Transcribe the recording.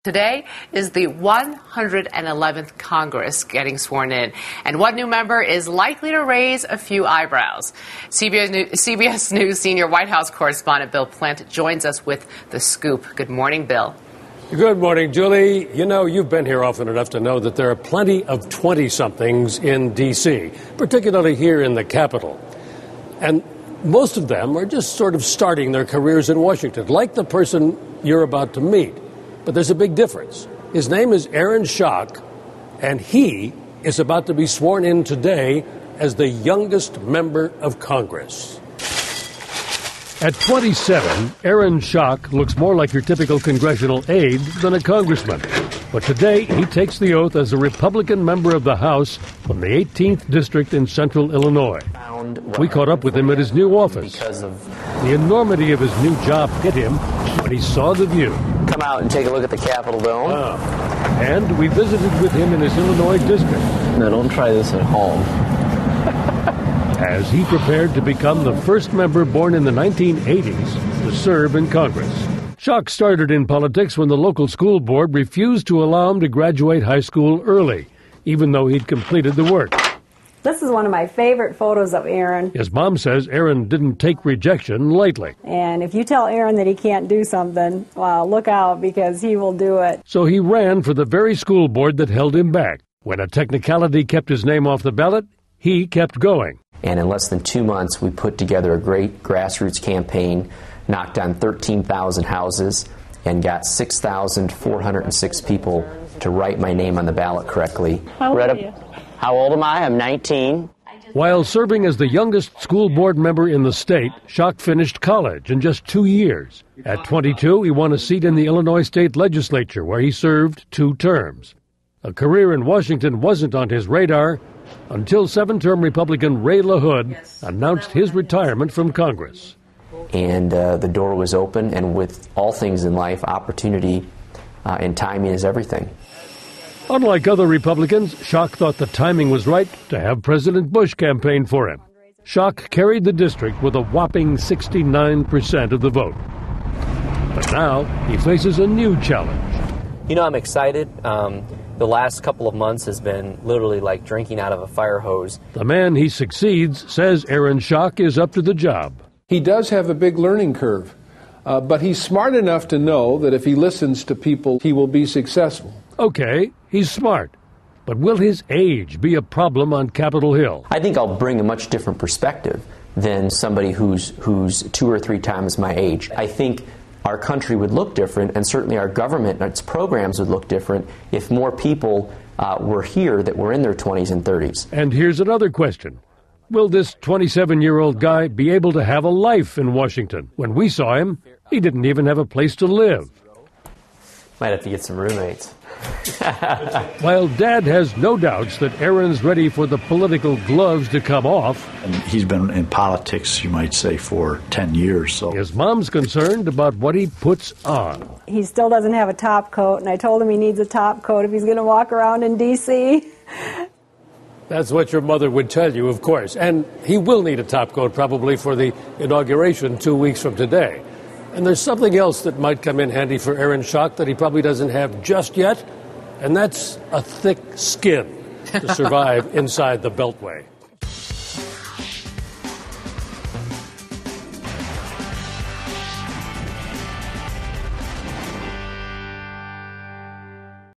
Today is the 111th Congress getting sworn in, and one new member is likely to raise a few eyebrows. CBS News senior White House correspondent Bill Plante joins us with the scoop. Good morning, Bill. Good morning, Julie. You know, you've been here often enough to know that there are plenty of 20-somethings in D.C., particularly here in the Capitol. And most of them are just sort of starting their careers in Washington, like the person you're about to meet. But there's a big difference. His name is Aaron Schock, and he is about to be sworn in today as the youngest member of Congress. At 27, Aaron Schock looks more like your typical congressional aide than a congressman. But today, he takes the oath as a Republican member of the House from the 18th District in central Illinois. We caught up with him at his new office. The enormity of his new job hit him when he saw the view. Come out and take a look at the Capitol Dome. And we visited with him in his Illinois district. No, don't try this at home. As he prepared to become the first member born in the 1980s to serve in Congress. Schock started in politics when the local school board refused to allow him to graduate high school early, even though he'd completed the work. This is one of my favorite photos of Aaron. His mom says Aaron didn't take rejection lightly. And if you tell Aaron that he can't do something, well, look out, because he will do it. So he ran for the very school board that held him back. When a technicality kept his name off the ballot, he kept going. And in less than 2 months, we put together a great grassroots campaign, knocked on 13,000 houses, and got 6,406 people to write my name on the ballot correctly. How old are you? How old am I? I'm 19. While serving as the youngest school board member in the state, Schock finished college in just 2 years. At 22, he won a seat in the Illinois state legislature, where he served 2 terms. A career in Washington wasn't on his radar until 7-term Republican Ray LaHood announced his retirement from Congress. And the door was open, and with all things in life, opportunity and timing is everything. Unlike other Republicans, Schock thought the timing was right to have President Bush campaign for him. Schock carried the district with a whopping 69% of the vote. But now he faces a new challenge. You know, I'm excited. The last couple of months has been literally like drinking out of a fire hose. The man he succeeds says Aaron Schock is up to the job. He does have a big learning curve, but he's smart enough to know that if he listens to people, he will be successful. Okay, he's smart. But will his age be a problem on Capitol Hill? I think I'll bring a much different perspective than somebody who's 2 or 3 times my age. I think our country would look different, and certainly our government and its programs would look different if more people were here that were in their 20s and 30s. And here's another question. Will this 27-year-old guy be able to have a life in Washington? When we saw him, he didn't even have a place to live. Might have to get some roommates. While Dad has no doubts that Aaron's ready for the political gloves to come off. And he's been in politics, you might say, for 10 years. So his mom's concerned about what he puts on. He still doesn't have a top coat, and I told him he needs a top coat if he's going to walk around in D.C. That's what your mother would tell you, of course. And he will need a top coat probably for the inauguration 2 weeks from today. And there's something else that might come in handy for Aaron Schock that he probably doesn't have just yet, and that's a thick skin to survive inside the Beltway.